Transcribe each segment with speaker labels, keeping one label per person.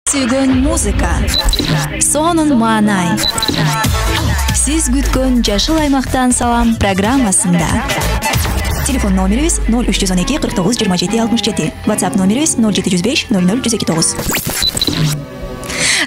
Speaker 1: Сүйгөн музыка, сонун маанай. Сиз күткөн Жашыл аймактан салам программасында. Телефон номерибиз 0312 49 27 67. WhatsApp номерибиз 0705 00 129.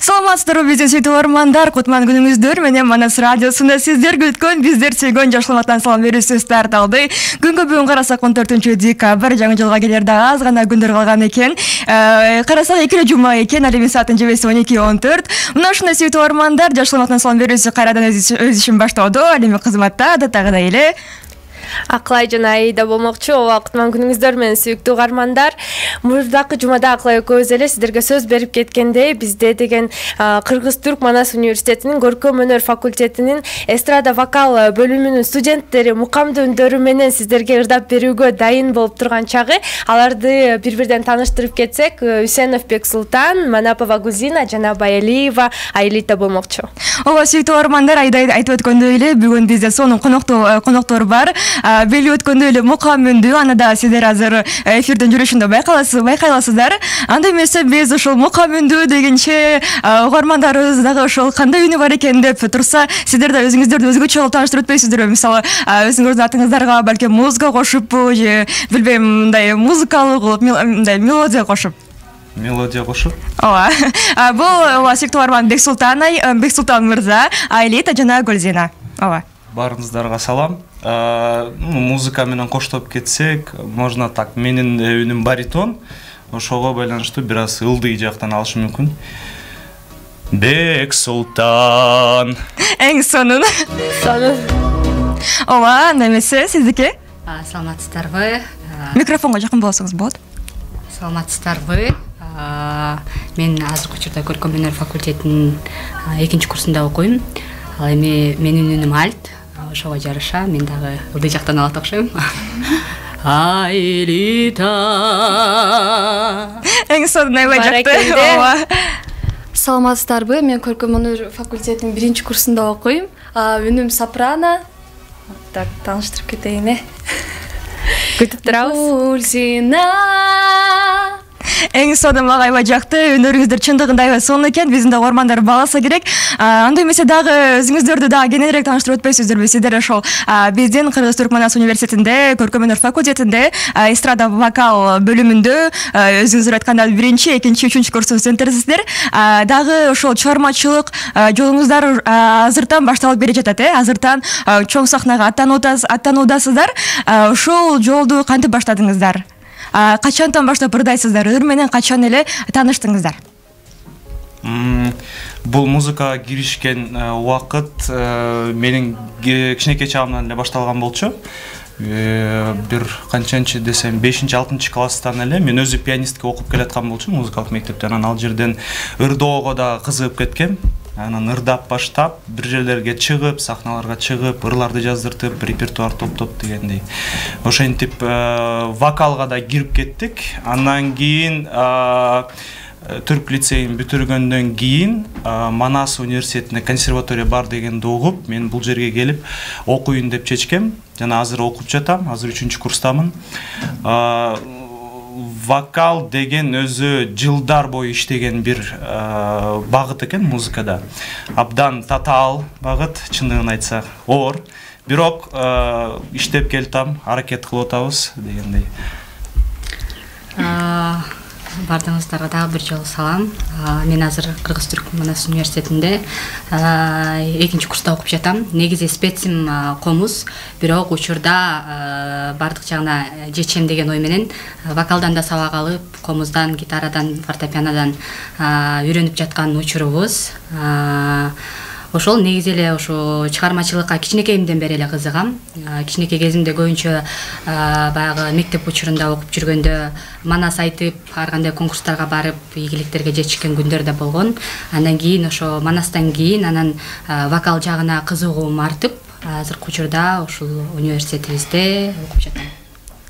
Speaker 2: Саламатсыздарбы биздин сүйүктүү угармандар, кутман күнүңүздөр менен Манас радиосунда сиздер күткөн, биздер сүйгөн Жашыл аймактан салам берүүсү старт алды. Күнгө бүгүн карасак 14-декабрь, жаңы жылга келер дагы аз гана күндөр калган экен. Карасак экиле жума экен, ал эми сааттын жебеси 12:14. Мына ушундай сүйүктүү угармандар, Жашыл аймактан салам берүүсү кайрадан өз ишин баштоодо, ал эми кызматта адаттагыдай эле
Speaker 3: Аклай жана Аида болмокчу. Кутман күнүңүздөр менен сүйүктүү угармандар. Мурдакы жумада Аклай экөөбүз эле сиздерге сөз берип кеткендей, бизде деген Кыргыз-Түрк Манас университетинин көркөм өнөр факультетинин эстрада вокал бөлүмүнүн студенттери мукамдуу үндөрү менен сиздерге ырдап берүүгө дайын болуп турган чагы. Аларды бири-бирден тааныштырып кетсек, Үсенов Бексултан, Манапова Гузина жана Баялиева Аилита болмокчу.
Speaker 2: Ооба, сүйүктүү угармандар, Аида айтып өткөндөй эле бүгүн бизде сонун коноктор бар. Белип өткөндөй эле мукам үндүү, аны да сиздер азыр эфирдин жүрүшүндө байкай аласыздар. Анда эмесе биз ошол мукам үндүү дегенче угармандарыбыз дагы ошол кандай үнү бар экен деп турса, сиздер да өзүңүздөрдү өзгөчө кылып тааныштырып өтпөйсүздөрбү? Мисалы, өзүңүздүн атыңыздарга балким музыка кошуппу же билбейм, мындай музыкалык кылып, мындай мелодия кошуп. Ооба. Бул сүйүктүү угарман Бексултан мырза, Аилита жана Гүлзина. Ооба.
Speaker 4: Барыңыздарга салам. Музыка менен коштоп кетсек, можно так, менин үнүм баритон, ошого байланыштуу бир аз ылдый жактан алышы мүмкүн. Бексултан.
Speaker 2: Эң сонун. Ооба, немесе сиздики?
Speaker 5: Саламатсыздарбы?
Speaker 2: Микрофонго жакын болсоңуз болот.
Speaker 5: Саламатсыздарбы? Мен азыркы учурда көркөм өнөр факультетинин 2-курсунда окуйм. Ал эми менин үнүм альт. Ошого жараша мен дагы ылдый жактан алат окшойм. Аилита.
Speaker 2: Эң сонун аябай жакты. Ооба.
Speaker 6: Саламатсыздарбы? Мен көркөм өнөр факультетинин 1-курсунда окуйм. Үнүм сопрано. Так, тааныштырып кетейин.
Speaker 3: Күтүп турабыз.
Speaker 6: Гүлзина.
Speaker 2: Эң сонун мага аябай жакты. Өнөрүңүздөр чындыгында аябай сонун экен. Биздин да угармандар бааласа керек. Анда эмесе дагы өзүңүздөрдү дагы кененирээк тааныштырып өтпөйсүздөрбү? Сиздер ошол биздин Кыргыз-Түрк Манас университетинде, көркөм өнөр факультетинде, эстрада вокал бөлүмүндө өзүңүздөр айтканда 1-чи, 2-чи, 3-чү курстун студенттерисиздер. Дагы ошол чыгармачылык жолуңуздар азыртан башталып бере жатат, азыртан чоң сахнага аттануудасыздар. Ошол жолду кантип баштадыңыздар? Качантан баштап ырдайсыздар? Ыр менен качан эле тааныштыңыздар?
Speaker 4: Бул музыкага киришкен убакыт менин кичинекей чагымдан эле башталган болчу. Бир канчанчы десем 5-6 класстан эле мен өзү пианистке окуп келаткан болчумун музыкалык мектептен. Анан ал жерден ырдоого да кызыгып кеткем. Анан ырдап баштап, бир жерлерге чыгып, сахналарга чыгып, ырларды жаздыртып, репертуар топтоп дегендей. Ошентип вокалга да кирип кеттик. Андан кийин Түрк лицейин бүтүргөндөн кийин Манас университетинде консерватория бар дегенди угуп, мен бул жерге келип окуйын деп чечкем. Жана азыр окуп жатам, азыр 3-чү курстамын. Вокал деген өзү жылдар бою иштеген бир багыт экен музыкада. Абдан татаал багыт, чындыгын айтсак, оор. Бирок иштеп келатам, аракет кылып атабыз дегендей.
Speaker 5: Бардыңыздарга дагы бир жолу салам. Мен азыр Кыргыз-Түрк Манас университетинде 2-чи курста окуп жатам. Негизи специм комуз, бирок учурда бардык жагына жетишем деген ой менен вокалдан да сабак алып, комуздан, гитарадан, фортепианодан үйрөнүп жаткан учурубуз. Ошол негизи эле ошо чыгармачылыкка кичинекейимден бери эле кызыгам. Кичинекей кезимде көбүнчө баягы мектеп учурунда окуп жүргөндө манас айтып, ар кандай конкурстарга барып, ийгиликтерге жетишкен күндөр да болгон. Андан кийин ошо манастан кийин анан вокал жагына кызыгуум артып, азыркы учурда ушул университетибизде окуп жатам.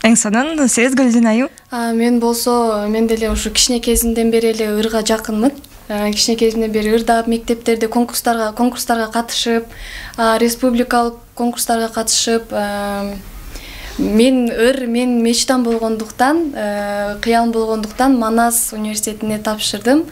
Speaker 2: Эң сонун, сиз Гүлзина?
Speaker 6: Мен болсо, мен деле ушу кичинекей кезимден бери эле ырга жакынмын. Кичинекей кезимден бери ырдап, мектептерде конкурстарга катышып, республикалык конкурстарга катышып, мен мечтам болгондуктан, кыялым болгондуктан Манас университетине тапшырдым.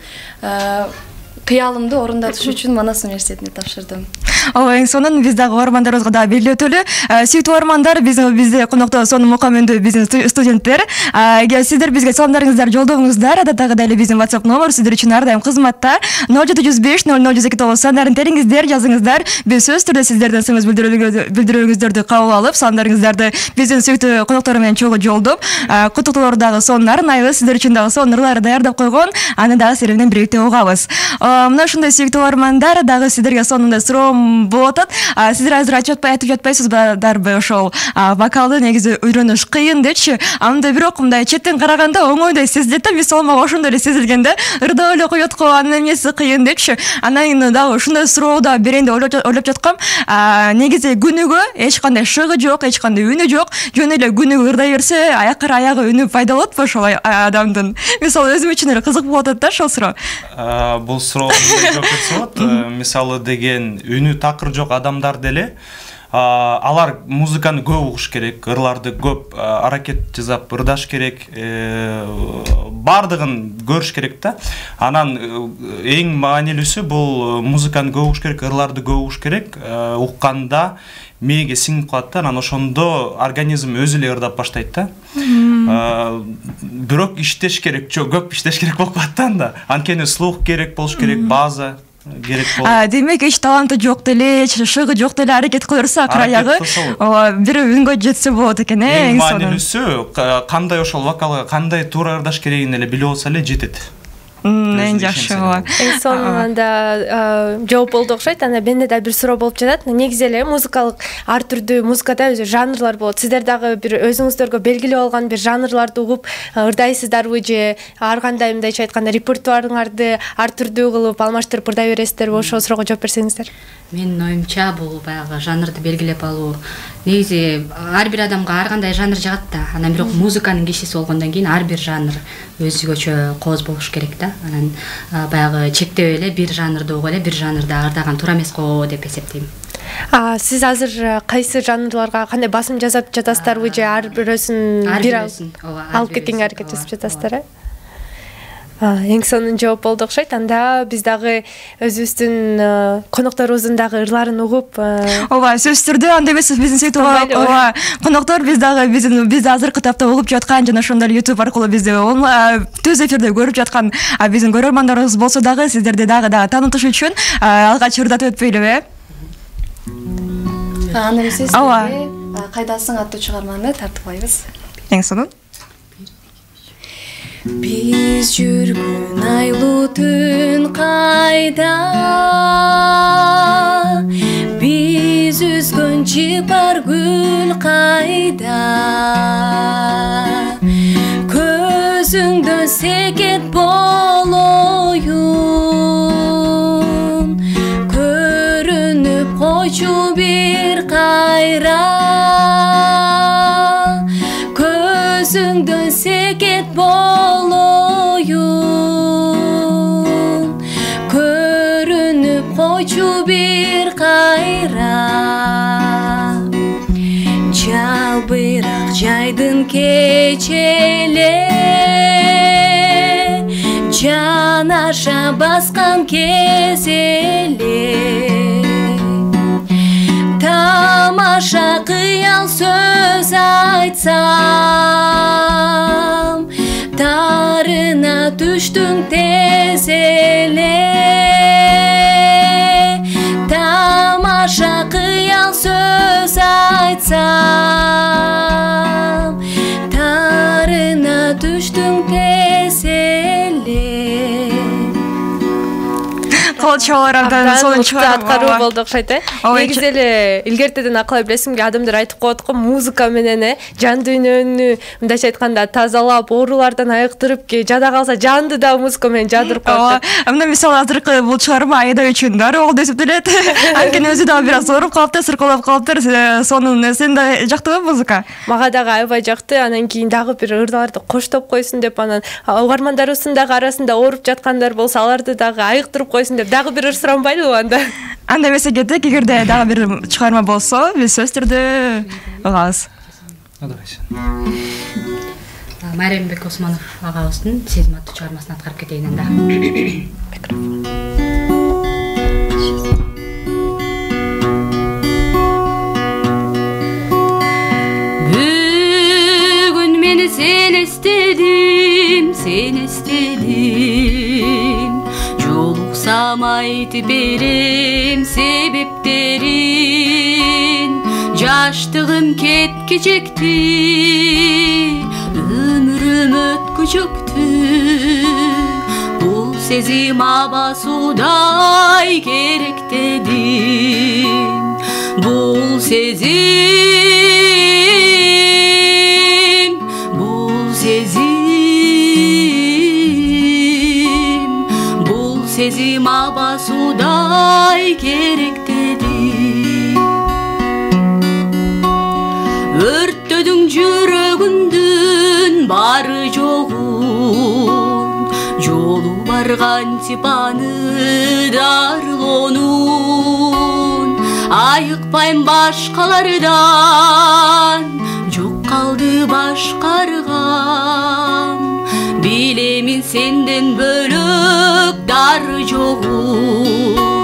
Speaker 6: Кыялымды орундатыш үчүн Манас университетине тапшырдым.
Speaker 2: Ооба, сонун биз дагы угармандарыбызга дагы белгилетөлү. Сүйүктүү угармандар, бизде конокто сонун мукаммендүү биздин студенттер. Эгер сиздер бизге саламдарыңыздар жолдоңуздар, адаттагыдай эле биздин WhatsApp номер сиздер үчүн ар дайым кызматта. 0705 0029 сандарын териңиздер, жазыңыздар. Биз сөз түрдө сиздердин сыңыз билдирүүңүздөрдү кабыл алып, саламдарыңыздарды биздин сүйүктүү коноктор менен чогуу жолдоп, куттуктоолор дагы сонун арнайбыз. Сиздер үчүн дагы сонун ырлар даярдап койгон. Аны дагы сиздер менен бирикте угабыз. Мына ушундай сүйүктүү угармандар, дагы сиздерге сонундай суроом болуп атат. Сиздер азыр айтып жатпайсыздарбы ошол вокалды негизи үйрөнүш кыйын депчи. Анда бирок мындай четтен караганда оңойдой сезилет да, мисалы мага ошондой эле сезилген да. Ырдап эле коет го, анын эмеси кыйын депчи. Анан кийин дагы ушундай суроо да берейин деп ойлоп жаткам. Негизи күнүгө эч кандай шыгы жок, эч кандай үнү жок. Жөн эле күнүгө ырдай берсе, аягы үнү пайда болотпу ошол адамдын? Мисалы өзүм үчүн эле кызык болуп атат да ошол суроо.
Speaker 4: Бул суроо жооп берсе болот. Мисалы деген үнү такыр жок адамдар деле алар музыканы көп угуш керек, ырларды көп аракет жасап ырдаш керек, бардыгын көрүш керек да. Анан эң маанилүүсү бул музыканы көп угуш керек, ырларды көп угуш керек. Укканда мээге сиңип калат да, анан ошондо организм өзү эле ырдап баштайт да. Бирок иштеш керек, көп иштеш керек болуп калат да анда. Анткени слух керек болуш керек, база керек болот. Демек
Speaker 2: эч таланты жок деле, шыгы жок деле аракет кылырса акыр аягы бир үнгө жетсе болот экен,
Speaker 4: эң маанилүүсү кандай ошол вокалга кандай туура ырдаш керегин эле билип алса эле жетет.
Speaker 2: Эң жакшы ооба.
Speaker 3: Сонунда жооп болду окшойт. Анда менде да бир суроо болуп жатат. Негизи эле музыкалык ар түрдүү музыкада өзү жанрлар болот. Сиздер дагы бир өзүңүздөргө белгилеп алган бир жанрларды угуп ырдайсыздарбы же ар кандай мындайча айтканда репертуарыңарды ар түрдүү кылып алмаштырып ырдай бересиздерби? Ошол суроого жооп берсеңиздер.
Speaker 5: Менин оюмча бул баягы жанрды белгилеп алуу негизи ар бир адамга ар кандай жанр жагат да. Анан бирок музыканын кишиси болгондон кийин ар бир жанр өзгөчө кооз болуш керек да. Анан баягы чектеп эле бир жанрды угуп эле бир жанрда ырдаган туура эмес го деп эсептейм.
Speaker 3: Сиз азыр кайсы жанрларга кандай басым жасап жатасыздарбы же ар бирөөсүн бир алып кеткенге аракет жасап жатасыздар? Эң сонун жооп болду окшойт. Анда биз дагы өзүбүздүн конокторубуздун дагы ырларын угуп,
Speaker 2: ооба, сөзсүз түрдө анда эмес биздин сүйүктүү коноктор биз дагы бизди азыркы тапта угуп жаткан жана ошондой YouTube аркылуу бизди түз эфирде көрүп жаткан биздин көрөрмандарыбыз болсо дагы сиздерди дагы таанытыш үчүн алгач ырдатып өтпөйлүбү?
Speaker 6: Аны эмесе сиздерге Кайдасың аттуу чыгарманы тартып коебуз.
Speaker 2: Эң сонун.
Speaker 6: Биз жүргөн айлуу түн кайда, биз үзгөн чыпар гүл кайда, көзүңдөн секет болоюн, көрүнүп койчу бир кайра, көзүңдөн секет болоюн, көрүнүп койчу бир кайра, жалбырак жайдын кечеле, жанаша баскан кез эле, тамаша кыял сөз айтсам, тарына түштүң тез эле, тамаша кыял сөз айтсам, тарына түштүң тез эле.
Speaker 2: Колчолор абдан сонун
Speaker 3: аткаруу болду окшойт, негизи эле илгертеден акылай билесимги, адамдар айтып коет го, музыка менен жан дүйнөнү мындайча айтканда тазалап, оорулардан айыктырып, жада калса жанды да музыка менен жадырып коет.
Speaker 2: Мына мисалы азыркы бул чыгарма Айда үчүн дароо болду деп эсептелет. Анткени өзү дагы бир аз ооруп калыптыр, сыркоолоп калыптыр. Сонун. Сен да жактыбы музыка?
Speaker 3: Мага дагы аябай жакты. Анан кийин дагы бир ырларды коштоп койсун деп, анан угармандарыбыздын дагы арасында ооруп жаткандар болсо, аларды дагы айыктырып койсун деп дагы бир ыр суранбайлыбы анда?
Speaker 2: Анда эмесе кетик, эгерде дагы бир чыгарма болсо, биз сөз түрдө угабыз.
Speaker 4: Адабайсың.
Speaker 5: Майрамбек Османов ағабыздың сезім атты шығармасын атқарып кетейін анда.
Speaker 7: Бүгін мен сен естедім, жолықсам айтып берем себептерін. Жаштығым кеткечекті, өмірім өткүчөктү. Бұл сезім абасудай керек дедім. Бұл сезім, бұл сезім абасудай керек дедім. Өрттөдің жүрөгүндүн бары жоғун, жолу барған типаны дарлонун. Айықпайм башкалардан, жоқ қалды башкаргам. Билемин сенден бөлөк дар жоғун,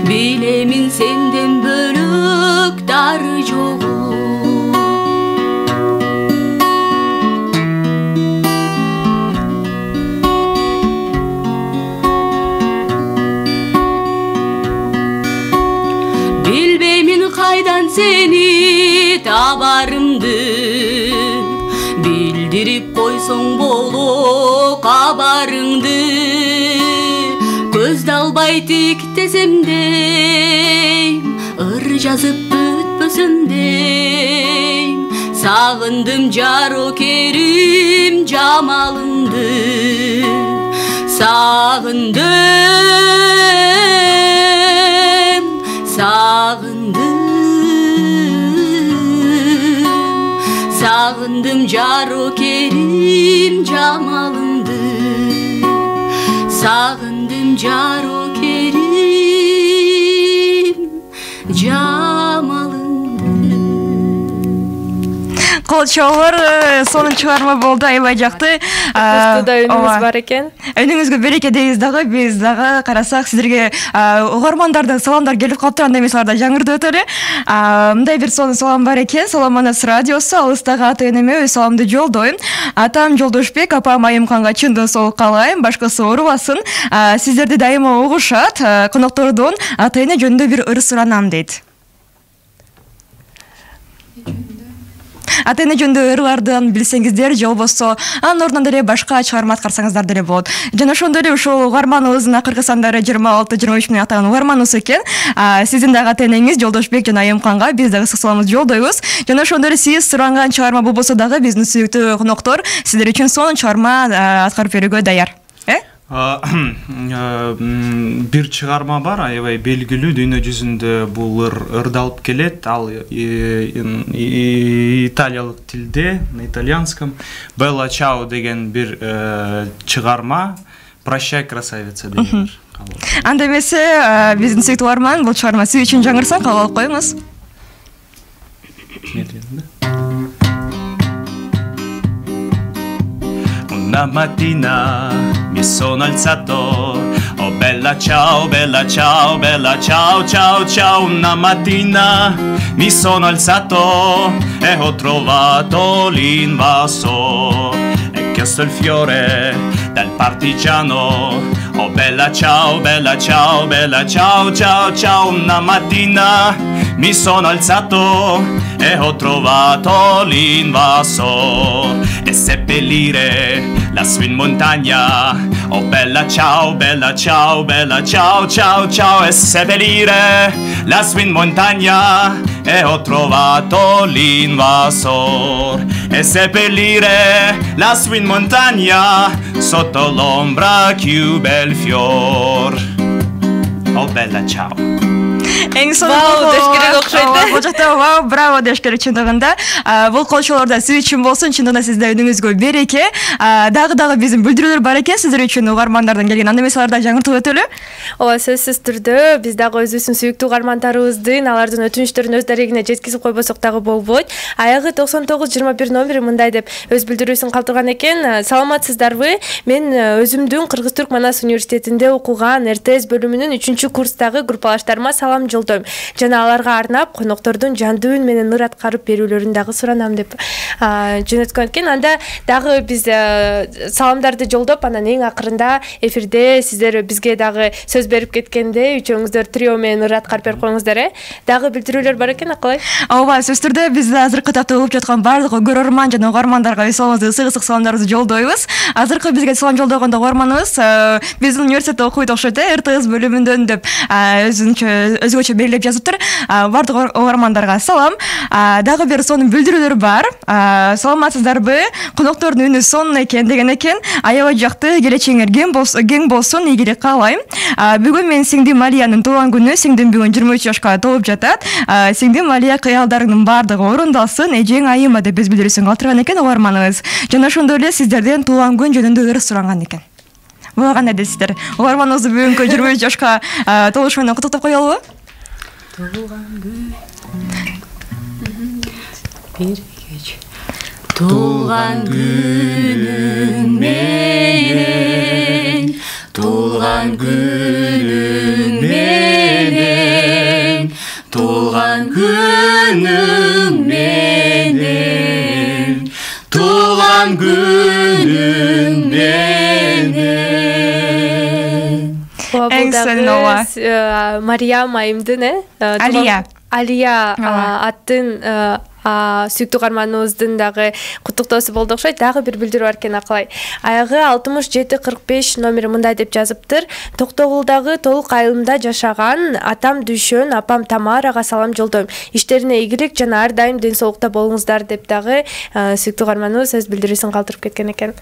Speaker 7: Bilemin senden bölük dar joğu. Bilbemin kaydan seni tabarımdı, bildirip koyson bolu kabarыңды. Көзді албай тиктесемдейм, ыр жазып бүтпөсөмдейм. Сағындым жаро керим жамалыңды, Sağındım жаро керим жамалыңды. Sağındım жаро керим жамалыңды.
Speaker 2: Кол чоолор, сонун чыгарма болду, аябай жакты.
Speaker 3: Студияда үнүңүз бар экен.
Speaker 2: Өнүңүзгө береке дейбиз дагы, биз дагы карасак сиздерге угармандардан саламдар келип калыптыр, анда эмес аларда жаңырды өтөлү. Мындай бир сонун салам бар экен. Салам Манас радиосу, алыстагы ата энеме өз саламды жолдойм. Атам Жолдошбек, апам Айымканга чындын соолук каалайм, башкасы оорубасын. Сиздерди дайыма угушат, коноктордон ата эне жөнүндө бир ыр суранам дейт. Ата эне жөнүндө ырлардан билсеңиздер, же болбосо анын ордуна деле башка чыгарма аткарсаңыздар деле болот. Жана ошондой эле ушул угарманыбыздын акыркы сандары 26-23 миң атаган угарманыбыз экен. Сиздин дагы ата энеңиз Жолдошбек жана Айымканга биз дагы ысык саламыбызды жолдойбуз. Жана ошондой эле сиз суранган чыгарма болбосо дагы биздин сүйүктүү коноктор сиздер үчүн сонун чыгарма аткарып берүүгө даяр.
Speaker 4: Бир чыгарма бар, аябай белгилүү, дүйнө жүзүндө бул ырдалып келет. Ал италиялык тилде, на итальянском. Белла Чао деген бир чыгарма. Прощай, красавица деген.
Speaker 2: Анда эмесе биздин сүйүктүү угарман бул чыгарма сиз үчүн жаңырса кабыл алып коюңуз.
Speaker 4: Una mattina mi sono alzato, oh bella ciao, bella ciao, bella ciao, ciao, ciao. Una mattina mi sono alzato e ho trovato l'invasore e chiesto il fiore dal partigiano. Oh bella ciao, bella ciao, bella ciao, ciao, ciao. Una mattina mi sono alzato e ho trovato l'invasore e seppellire lassù in montagna. Oh bella ciao, bella ciao, bella ciao, ciao, ciao. E seppellire lassù in montagna e ho trovato l'invasore e seppellire lassù in montagna sotto l'ombra più bel fior. Oh bella ciao.
Speaker 2: Эң
Speaker 3: Вау деш керек окшойт.
Speaker 2: Бул жакта вау, браво деш керек чындыгында. Бул колчолордо сиз үчүн болсун, чындыгында сиздин өнүңүзгө береке. Дагы биздин бүлдүрүүлөр бар экен сиздер үчүн угармандардан келген. Анда эмесаларда жаңыртып өтөлү.
Speaker 3: Ооба, сөзсүз түрдө биз дагы өзүбүздүн сүйүктүү угармандарыбыздын алардын өтүнүчтөрүн өз дарегине жеткизип койбосок дагы болбойт. Аягы 9921 номери мындай деп өз бүлдүрүүсүн калтырган экен. Саламатсыздарбы? Мен өзүмдүн Кыргыз-Түрк Манас университетинде окуган РТС бөлүмүнүн 3-курстагы группалаштарыма салам жолдойм. Жана аларга арнап коноктордун жандуу үн менен ыр аткарып берүүлөрүн дагы суранам деп жөнөткөн экен. Анда дагы биз саламдарды жолдоп, анан эң акырында эфирде сиздер бизге дагы сөз берип кеткенде үчөөңүздөр трио менен ыр аткарып берип коюңуздар, Дагы билдирүүлөр бар экен, акылай?
Speaker 2: Ооба, сөз түрдө биз азыркы тапта угуп жаткан бардык көрөрман жана угармандарга ысык саламдарыбызды жолдойбуз. Азыркы бизге салам жолдогондо угарманыбыз биздин университетте окуйт окшойт, РТС бөлүмүндөн деп өзгөчө белгилеп жазыптыр. Бардык угармандарга салам. Дагы бир сонун билдирүүлөр бар. Саламатсыздарбы? Коноктордун үнү сонун экен деген экен. Аябай жакты, келечегиңер кең болсун, ийгилик каалайм. Бүгүн мен сиңдим Алиянын туулган күнү. Сиңдим бүгүн 23 жашка толуп жатат. Сиңдим Алия кыялдарыңдын бардыгы орундалсын, эжең айыма деп өз билдирүүсүн калтырган экен угарманыбыз. Жана ошондой эле сиздерден туулган күн жөнүндө ыр суранган экен. Буга кандай дейсиздер? Угарманыбызды бүгүнкү 23 жашка толуш менен куттуктап коелубу?
Speaker 7: Туулган күн бир кеч туулган күнүң менен, туулган күнүң менен, туулган күнүң менен, туулган күнүң менен.
Speaker 2: Эң сонун ооба.
Speaker 3: Мариям айымдын, Алия аттын сүйүктүү угарманыбыздын дагы куттуктоосу болду окшойт. Дагы бир билдирүү бар экен, акылай. Аягы 6745 номери мындай деп жазыптыр. Токтогулдагы толук айылымда жашаган атам Дүйшөн, апам Тамарага салам жолдойм. Иштерине ийгилик жана ар дайым ден соолукта болуңуздар деп дагы сүйүктүү угарманыбыз өз билдирүүсүн калтырып кеткен экен.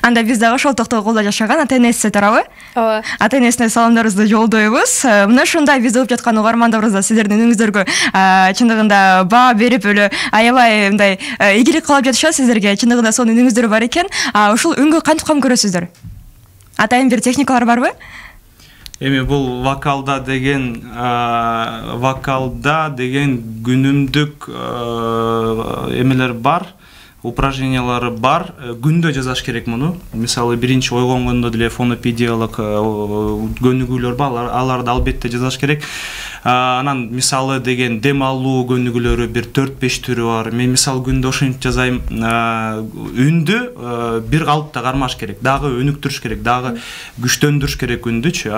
Speaker 2: Анда биз дагы ошол Токтогулда жашаган ата-энеси тарабы.
Speaker 3: Ооба.
Speaker 2: Ата-энесине саламдарыбызды жолдойбуз. Мына ушундай биз угуп жаткан угармандарыбыз сиздердин үнүңүздөргө чындыгында баа берип эле аябай мындай ийгилик кылып жатышат сиздерге. Чындыгында сонун үнүңүздөр бар экен. Ушул үнгө кантип кам көрөсүздөр? Атайын бир техникалар барбы?
Speaker 4: Эми бул вокалда деген күнүмдүк эмелер бар. Упражнениялары бар. Күндө жазаш керек муну. Мисалы биринчи ойгонгондо деле фонопедиялык көнүгүүлөр бар. Аларды албетте жазаш керек. Анан мисалы деген дем алуу көнүгүүлөрү бир 4-5 түрү бар. Мен мисалы күндө ошентип жазайм. Үндү бир калыпта кармаш керек. Дагы өнүктүрүш керек, дагы күчтөндүрүш керек үндүчү.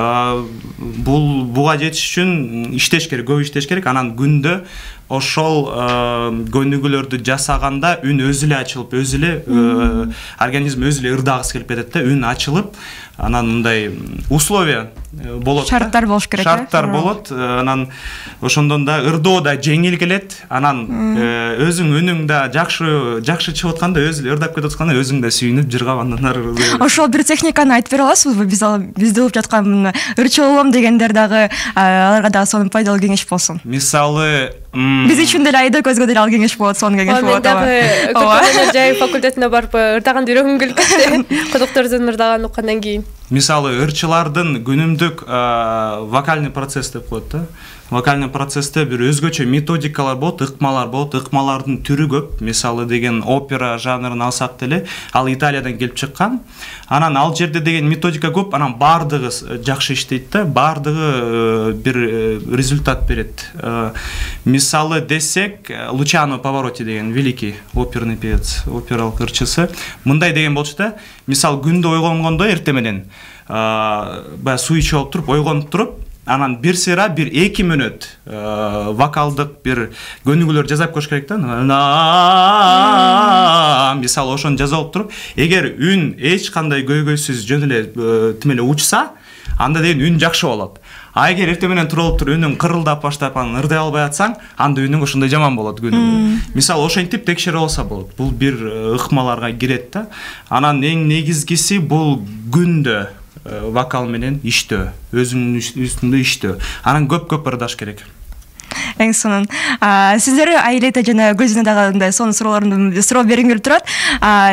Speaker 4: Буга жетиш үчүн иштеш керек, көп иштеш керек. Анан күндө ошол көнүгүүлөрдү жасаганда үн өзү эле ачылып, өзү эле организм өзү эле ырдагысы келип кетет да, үн ачылып, анан мындай условия болот.
Speaker 2: Шарттар болуш керек.
Speaker 4: Шарттар болот. Анан ошондон да ырдоо да жеңил келет. Анан өзүң үнүң да жакшы чыгып атканда, өзү эле ырдап кетип атканда өзүң да сүйүнүп жыргап андан ары.
Speaker 2: Ошол бир техниканы айтып бере аласызбы? Бизде болуп жаткан ырчылоом дегендер дагы аларга дагы сонун пайдалуу кеңеш болсун.
Speaker 4: Мисалы
Speaker 2: биз үчүн деле айда көзгө деле ал кеңеш болот, сонун кеңеш болот.
Speaker 3: Мен дагы Көкөбөл жай факультетине барып ырдаган үйрөнгүм келип кетти. Коноктордун ырдаган уккандан кийин.
Speaker 4: Мисалы ырчылардын күнүмдүк вокальный процесс деп коет да. Вокальный процессте бир өзгөчө методикалар болот, ыкмалар болот. Ыкмалардын түрү көп. Мисалы деген опера жанрын алсак деле, ал Италиядан келип чыккан. Анан ал жерде деген методика көп, анан бардыгы жакшы иштейт да, бардыгы бир результат берет. Мисалы десек, Лучано Паваротти деген великий оперный певец, опералык ырчысы. Мындай деген болчу да, мисалы күндө ойгонгондо эртең менен баягы суу ичип алып туруп, ойгонуп туруп, анан бир сыйра бир 2 мүнөт вокалдык бир көнүгүүлөр жазап коюш керек да. Мисалы ошону жазып алып туруп, эгер үн эч кандай көйгөйсүз жөн эле тим эле учса, анда деген үн жакшы болот. А эгер эртең менен туруп туруп үнүң кырылдап баштап анан ырдай албай атсаң, анда үнүң ошондой жаман болот күнү. Мисалы ошентип текшере алса болот. Бул бир ыкмаларга кирет да. Анан эң негизгиси бул күндө вокал менен иштөө, өзүңүн үстүндө иштөө. Анан көп ырдаш керек.
Speaker 2: Эң сонун. Сиздер Айлета жана Гүлзина дагы сонун суроо бергим келип турат.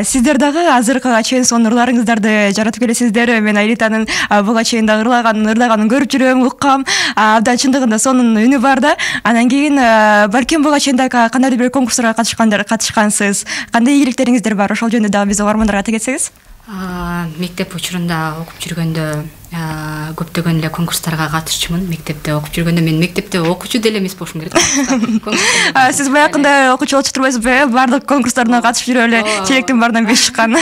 Speaker 2: Сиздер дагы азыркыга чейин сонун ырларыңыздарды жаратып келесиздер. Мен Айлетанын буга чейин дагы ырлаганын көрүп жүрөм, уккам. Абдан чындыгында сонун үнү бар да. Анан кийин балким буга чейин дагы кандайдыр бир конкурстарга катышкансыз. Кандай ийгиликтериңиздер бар? Ошол жөнүндө дагы биз угармандарга айта кетсеңиз.
Speaker 5: Мектеп учурунда окуп жүргөндө көптөгөн эле конкурстарга катышчумун. Мектепте окуп жүргөндө мен мектепте окуучу деле эмес болушум керек.
Speaker 2: Сиз баягында окуучу болуп турбайсызбы? Бардык конкурстарына катышып жүрүп эле челектин баарынан 5 чыккан.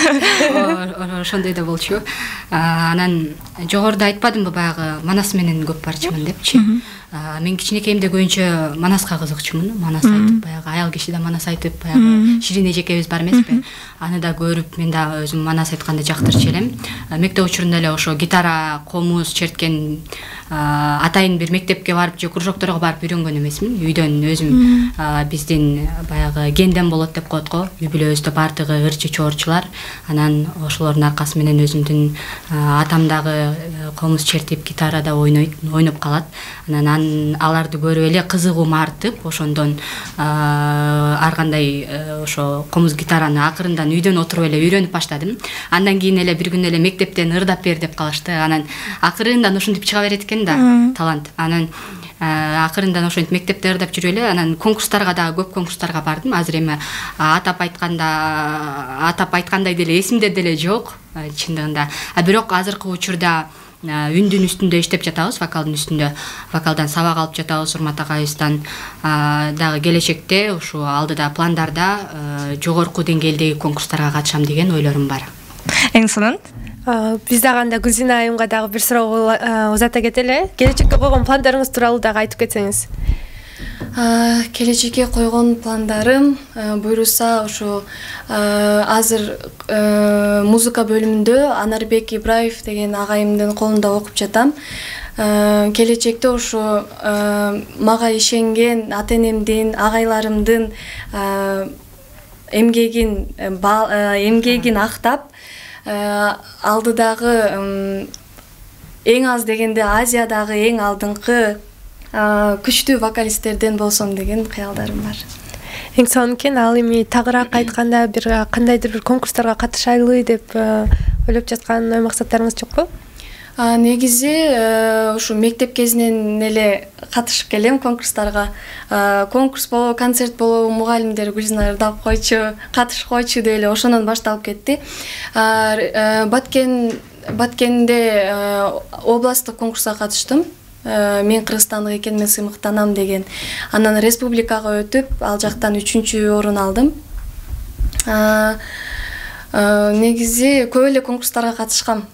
Speaker 5: Ошондой да болчу. Анан жогоруда айтпадымбы баягы Манас менен көп барчумун депчи. Мен кичинекейимде көбүнчө Манаска кызыкчумун. Манас айтып баягы аял киши да Манас айтып баягы Ширин эжекебиз бар эмеспи? Аны да көрүп мен да өзүм Манас айтканды жактырчу элем. Мектеп учурунда эле ошо гитара, комуз черткен атайын бир мектепке барып же кружокторго барып үйрөнгөн эмесмин. Үйдөн өзүм биздин баягы генден болот деп коет го. Үй бүлөбүздө бардыгы ырчы чоорчулар. Анан ошолордун аркасы менен өзүмдүн атам дагы комуз чертип гитарада ойноп калат. Анан аларды көрүп эле кызыгуум артып, ошондон ар кандай ошо комуз гитараны акырындан үйдөн отуруп эле үйрөнүп баштадым. Андан кийин эле бир күн эле мектептен ырдап бер деп калышты. Анан акырындан ошентип чыга берет экен да талант. Анан акырындан ошентип мектепте ырдап жүрүп эле анан конкурстарга дагы көп конкурстарга бардым. Азыр эми атап айткандай деле эсимде деле жок чындыгында. Бирок азыркы учурда үндүн үстүндө иштеп жатабыз, вокалдын үстүндө. Вокалдан сабак алып жатабыз Урмат агайыбыздан. Дагы келечекте ушу алдыда пландарда жогорку деңгээлдеги конкурстарга катышам деген ойлорум бар.
Speaker 2: Эң сонун.
Speaker 3: Биз дагы анда Гүлзина айымга дагы бир суроо узата кетели. Келечекке койгон пландарыңыз тууралуу дагы айтып кетсеңиз.
Speaker 6: Келечекке койгон пландарым буйруса ушу азыр музыка бөлүмүндө Анарбек Ибраев деген агайымдын колунда окуп жатам. Келечекте ушу мага ишенген ата-энемдин, агайларымдын эмгегин актап алдыдагы эң аз дегенде Азиядагы эң алдыңкы күчтүү вокалисттерден болсом деген кыялдарым бар.
Speaker 3: Эң сонун экен. Ал эми тагыраак айтканда бир кандайдыр бир конкурстарга катышайлы деп ойлоп жаткан ой максаттарыңыз жокпу?
Speaker 6: Негизи ушу мектеп кезинен эле катышып келем конкурстарга. Конкурс болобу, концерт болобу, мугалимдер Гүлзина ырдап койчу, катышып койчу деп эле ошондон башталып кетти. Баткенде областтык конкурска катыштым. Мен Кыргызстандык экенмин, сыймыктанам деген. Анан республикага өтүп, ал жактан 3-орун алдым. Негизи көп эле конкурстарга катышкам.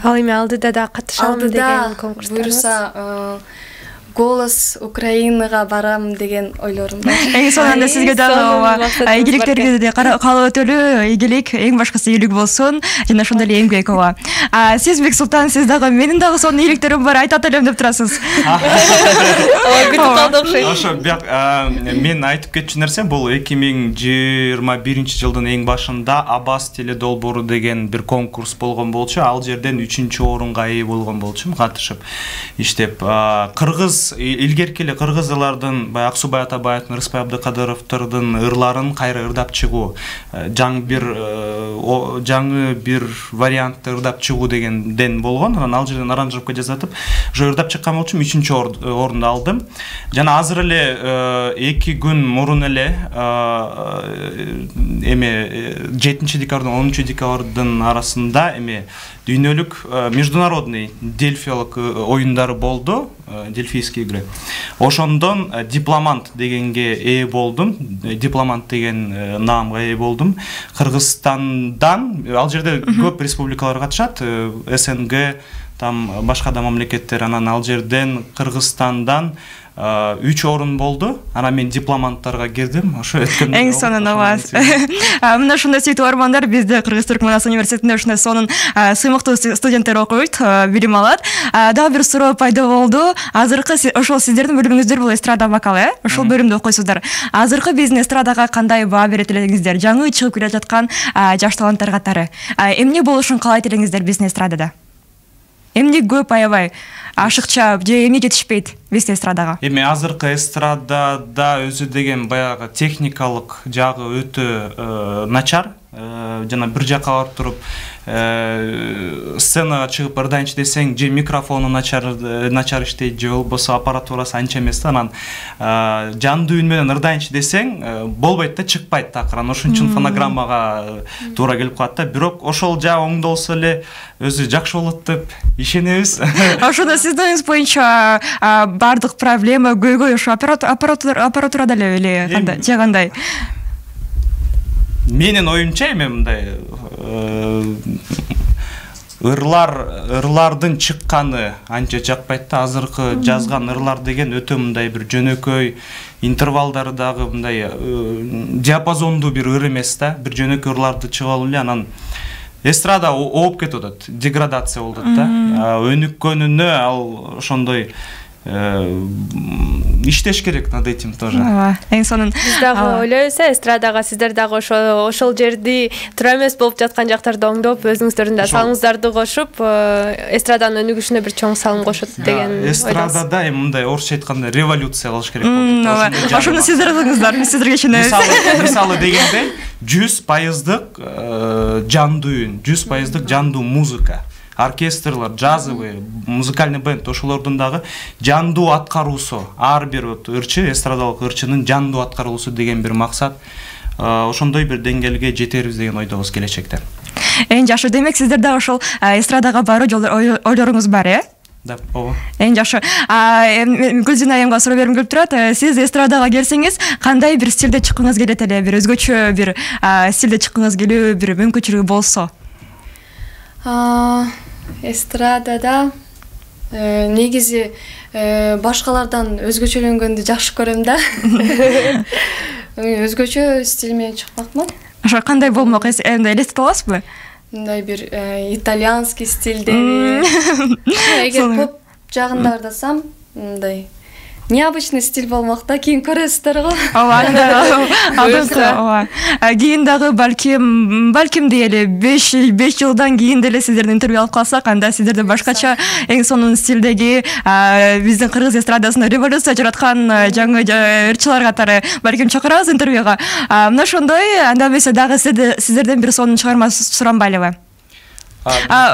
Speaker 3: Ал эми алдыда да катышам деген конкурстар.
Speaker 6: Буюрса Голос Украинага барам деген ойлорум бар.
Speaker 2: Эң сонунда сизге дагы ийгиликтерди де каалап өтөлү, ийгилик, эң башкысы ийгилик болсун жана ошондой эле эмгек ооба. Сиз Бексултан, сиз дагы менин дагы сонун ийгиликтерим бар, айтат элем деп турасыз.
Speaker 3: Күтүп калды окшойт.
Speaker 4: Ошо бияк мен айтып кетчү нерсе бул 2021-жылдын эң башында Абас теледолбоору деген бир конкурс болгон болчу. Ал жерден 3-орунга ээ болгон болчумун катышып иштеп. Кыргыз илгерки эле кыргыздардын баягы Аксубай Атабаевдин, Рыспай Абдыкадыровдордун ырларын кайра ырдап чыгуу, жаңы бир вариантты ырдап чыгуу дегенден болгон. Анан ал жерден аранжировка жасатып, ошо ырдап чыккан болчумун, 3-орунду алдым. Жана азыр эле 2 күн мурун эле эме 7-декабрдан 10-декабрдын арасында эме дүйнөлүк международный дельфиялык оюндар болду, дельфийские игры. Ошондон дипломант дегенге ээ болдум. Дипломант деген наамга ээ болдум. Кыргызстандан, ал жерде көп республикалар катышат, СНГ, там башка да мамлекеттер. Анан ал жерден Кыргызстандан 3-орун болду. Анан мен дипломанттарга кирдим. Ошо өткөн.
Speaker 2: Эң сонун аваз. Мына ушундай сүйүктүү угармандар, бизде Кыргыз Түрк Манас университетинде ушундай сонун сыймыктуу студенттер окуйт, билим алат. Дагы бир суроо пайда болду. Азыркы ошол сиздердин бөлүмүңүздөр бул эстрада вокалы, ошол бөлүмдө окуйсуздар. Азыркы биздин эстрадага кандай баа берет элеңиздер? Жаңы чыгып келе жаткан жаш таланттар катары. Эмне болушун каалайт элеңиздер биздин эстрадада? эмне көп аябай ашыкча же эмне жетишпейт вести эстрадага?
Speaker 4: Эми азыркы эстрадада өзү деген баягы техникалык жагы өтө начар. Жана бир жакка барып туруп сценага чыгып ырдайынчы десең, же микрофону начар иштейт, же болбосо аппаратурасы анча эмес да. Анан жандуу үн менен ырдайынчы десең, болбойт да, чыкпайт такыр. Анан ошон үчүн фонограммага туура келип калат да. Бирок ошол жагы оңдолсо эле өзү жакшы болот деп ишенебиз.
Speaker 2: Ошондо сиздин оюңуз боюнча бардык проблема көйгөй ошо аппаратурада эле же кандай?
Speaker 4: Менин оюмча эми мындай ырлардын чыкканы анча жакпайт да. Азыркы жазган ырлар деген өтө мындай бир жөнөкөй, интервалдары дагы мындай диапазондуу бир ыр эмес да. Бир жөнөкөй ырларды чыгып эле анан эстрада ооп кетип атат, деградация болуп атат да. Өнүккөнүнө ал ошондой иштеш керек над этим тоже.
Speaker 2: Эң сонун
Speaker 3: биз дагы ойлойбуз, эстрадага сиздер дагы ошол жерди туура эмес болуп жаткан жактарды оңдоп, өзүңүздөрдүн да салымыңыздарды кошуп, эстраданын өнүгүшүнө бир чоң салым кошот деген.
Speaker 4: Эстрадада эми мындай орусча айтканда революция кылыш керек болот.
Speaker 2: Ошону сиздер кылыңыздар, биз сиздерге ишенебиз.
Speaker 4: Мисалы дегенде 100% жандуу үн, 100% жандуу музыка. Оркестрлар, джазовый, музыкальный бенд, ошолордун дагы жандуу аткаруусу, ар бир ырчы, эстрадалык ырчынын жандуу аткаруусу деген бир максат. Ошондой бир деңгээлге жетербиз деген ойдобуз келечекте.
Speaker 2: Эң жакшы, демек сиздер дагы ошол эстрадага баруу ойлоруңуз бар,
Speaker 4: Да, ооба.
Speaker 2: Эң жакшы. Гүлзина айымга суроо бергим келип турат. Сиз эстрадага келсеңиз, кандай бир стилде чыккыңыз келет эле, бир өзгөчө бир стилде чыккыңыз келүү бир мүмкүнчүлүгү болсо?
Speaker 6: Эстрадада негизи башкалардан өзгөчөлөнгөндү жакшы көрөм да. Өзгөчө стиль менен чыкмакмын.
Speaker 2: Ошо кандай болмок, элестете аласызбы?
Speaker 6: Мындай бир итальянский стилде. Эгер поп жагында ырдасам, мындай необычный стиль болмок да, кийин көрөсүздөр го.
Speaker 2: Ооба. Кийин дагы балким дейли 5 жылдан кийин деле сиздердин интервью алып калсак, анда сиздерде башкача эң сонун стилдеги биздин кыргыз эстрадасында революция жараткан жаңы ырчылар катары балким чакырабыз интервьюга. Мына ошондой, анда эмесе дагы сиздерден бир сонун чыгарма суранбайлыбы?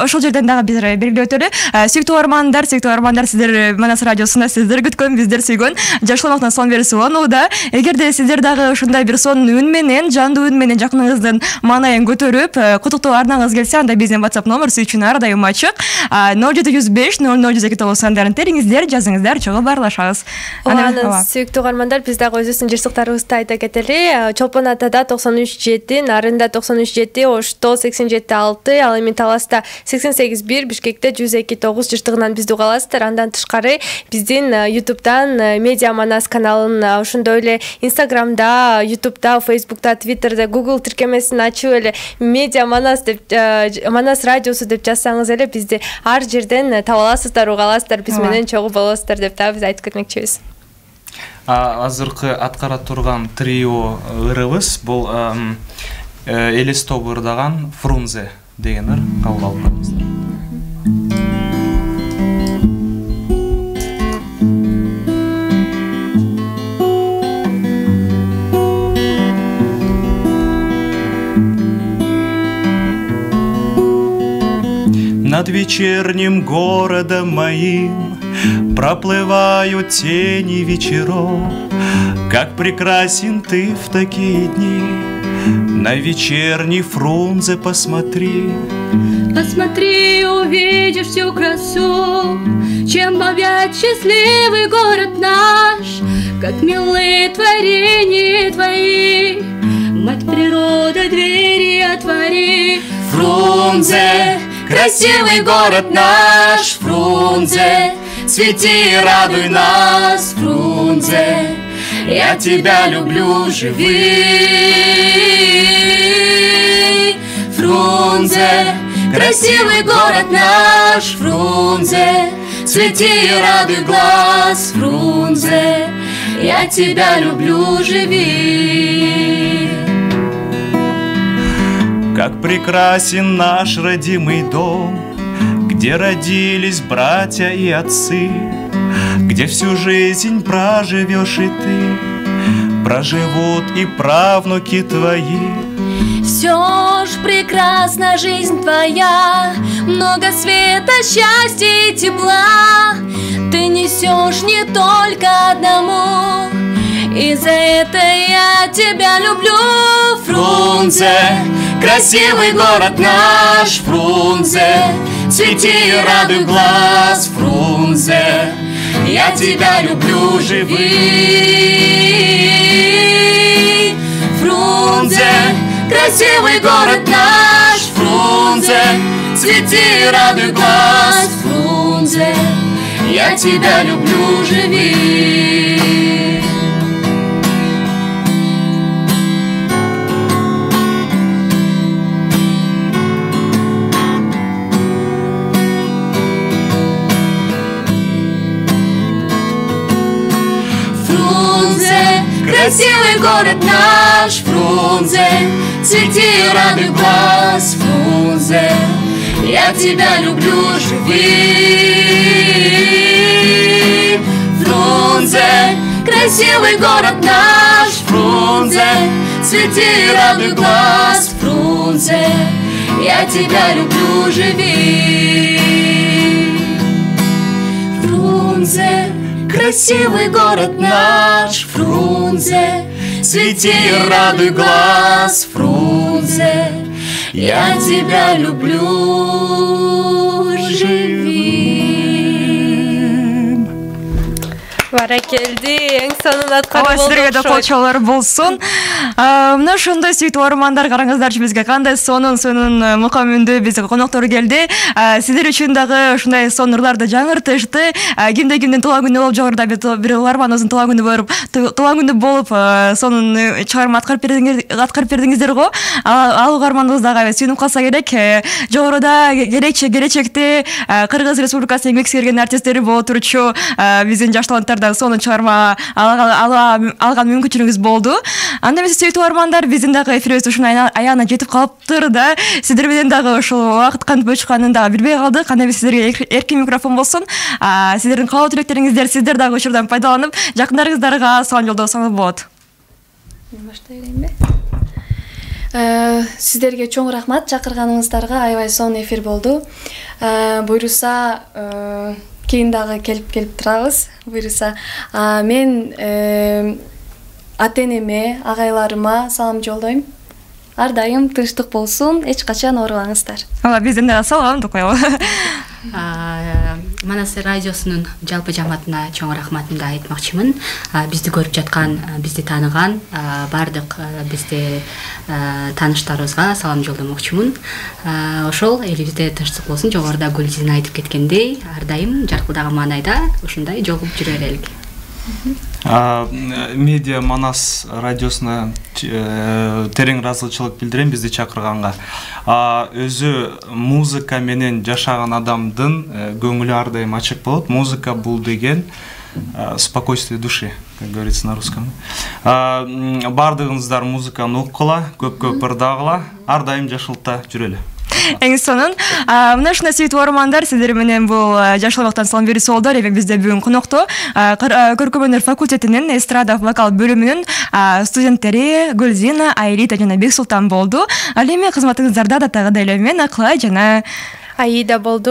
Speaker 2: Ошол жерден дагы биз белгилеп өтөлү. Сүйүктүү армандар, сиздер Манас радиосунда сиздер күткөн, биздер сүйгөн жашылмактан сон берүүсү онуда. Эгерде сиздер дагы ушундай бир сонун үн менен, жандуу үн менен жакыныңыздын маанайын көтөрүп, куттуктоо арнаңыз келсе, анда биздин WhatsApp номерибиз үчүн ар дайым ачык. 0705 00 сандарын териңиздер, жазыңыздар, чогуу баарлашабыз.
Speaker 3: Анан сүйүктүү армандар, биз дагы өзүбүздүн жырсыктарыбызды айта кетели. Чолпон Атада 93.7, Нарында 93.7, Ошто 87.6, ал эми 88.1, Бишкекте 102.9 жыртыгынан бизди угаласыздар. Андан тышкары биздин YouTube'дан Медиа Манас каналын, ошондой эле Instagram'да, YouTube'да, Facebook'та, Twitter'да, Google тиркемесин ачып эле Медиа Манас деп, Манас радиосу деп жазсаңыз эле бизди ар жерден таба аласыздар, угаласыздар, биз менен чогуу болосуздар деп да биз айтып кетмекчибиз.
Speaker 4: Азыркы аткара турган трио ырыбыз бул Элис тобу ырдаган Фрунзе деген ыр, кабыл алып коюңуздар. Над вечерним городом моим проплывают тени вечеров. Как прекрасен ты в такие дни, на вечерний Фрунзе посмотри.
Speaker 8: Посмотри, увидишь всю красу, чем богат счастливый город наш. Как милые творения твои, мать природа, двери отвори.
Speaker 7: Фрунзе, красивый город наш, Фрунзе, цвети и радуй нас, Фрунзе, я тебя люблю, живи. Фрунзе, красивый город наш, Фрунзе, цвети и радуй глаз, Фрунзе, я тебя люблю, живи. Как прекрасен наш родимый дом, где
Speaker 4: где родились братья и отцы, где всю жизнь проживешь и ты, проживут и правнуки твои.
Speaker 7: Все ж прекрасна жизнь твоя, много света, счастья и тепла ты несешь не только одному, и за это я тебя люблю. Фрунзе, красивый город наш, Фрунзе, цвети и радуй глаз, Фрунзе, я тебя люблю, живи. Фрунзе, красивый город наш, Фрунзе, цвети и радуй глаз, Фрунзе, я тебя люблю, живи. Красивый город наш, Фрунзе, цвети и радуй глаз, Фрунзе, я тебя люблю, живи. Фрунзе, красивый город наш, Фрунзе, цвети и радуй глаз, Фрунзе, я тебя люблю, живи. Фрунзе, красивый город наш, Фрунзе, цвети и радуй глаз, Фрунзе, я тебя люблю, живи.
Speaker 3: Баракелди, эң сонун аткан
Speaker 2: болду. Сиздерге да колчолор болсун. Мына ошондой сүйүктүү угармандар, караңыздарчы бизге кандай сонун мукам үндүү бизге коноктор келди. Сиздер үчүн дагы ушундай сонурларды жаңыртышты. Кимдин туулган күнү болуп жогоруда бир угарманыбыздын туулган күнү болуп сонун чыгарма аткарып бердиңиздер го. Ал угарманыбыз дагы сүйүнүп калса керек. Жогоруда келечекте Кыргыз Республикасынын эмгек сиңирген артисттери боло турчу биздин жаш таланттардан сонун чыгарма алган мүмкүнчүлүгүбүз болду. Анда эмес сүйүктүү угармандар, биздин дагы эфирибиз ушунун аягына жетип калыптыр да. Сиздер менен дагы ушул убакыт кантип өчканын дагы билбей калдык. Анда эмес сиздерге эркин микрофон болсун. Сиздердин каалоо тилектериңиздер, сиздер дагы учурдан пайдаланып, жакындарыңыздарга салам жолдосоңуз болот.
Speaker 6: Баштай берейинби? Сиздерге чоң рахмат, чакырганыңыздарга аябай сонун эфир болду. Буйруса кийин дагы келип турабыз. Буйруса мен ата-энеме, агайларыма салам жолдойм. Ар дайым тынчтык болсун, эч качан оорубаңыздар.
Speaker 2: Бизден да салам коелу.
Speaker 5: Манас радиосунун жалпы жамаатына чоң рахматымды айтмакчымын. Бизди көрүп жаткан, бизди тааныган бардык бизди тааныштарыбызга салам жолдомокчумун. Ошол элибизде тынчтык болсун, жогоруда Гүлзина айтып кеткендей, ар дайым жаркылдаган маанайда ушундай жолугуп жүрө берелик.
Speaker 4: Медиа Манас радиосуна терең ыраазычылык билдирем бизди чакырганга. Өзү музыка менен жашаган адамдын көңүлү ар дайым ачык болот. Музыка бул деген спокойствие души, как говорится на русском. Бардыгыңыздар музыканы уккула, көп ырдагыла, ар дайым жашылтта жүрөлү.
Speaker 2: Эң сонун. Мына ушундай сүйүктүү угармандар, сиздер менен бул жашылмактан салам берүү солдор. Эми бизде бүгүн конокто көркөмөндөр факультетинин эстрада вокал бөлүмүнүн студенттери Гүлзина, Айлита жана Бексултан болду. Ал эми кызматыңыздарда датагыдай эле мен Аклай жана
Speaker 3: Аида болду.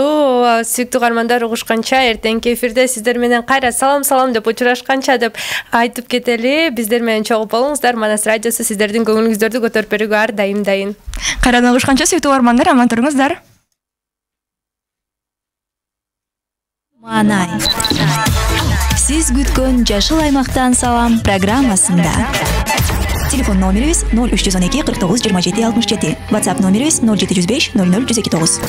Speaker 3: Сүйүктүү угармандар, угушканча эртеңки эфирде сиздер менен кайра салам деп учурашканча деп айтып кетели. Биздер менен чогуу болуңуздар. Манас радиосу сиздердин көңүлүңүздөрдү көтөрүп берүүгө ар дайым дайын.
Speaker 2: Кайрадан угушканча сүйүктүү угармандар, аман туруңуздар.
Speaker 1: Маанай. Сиз күткөн Жашыл аймактан салам программасында. Телефон номерибиз 0312 49 27 67. WhatsApp номерибиз 0705 00 129.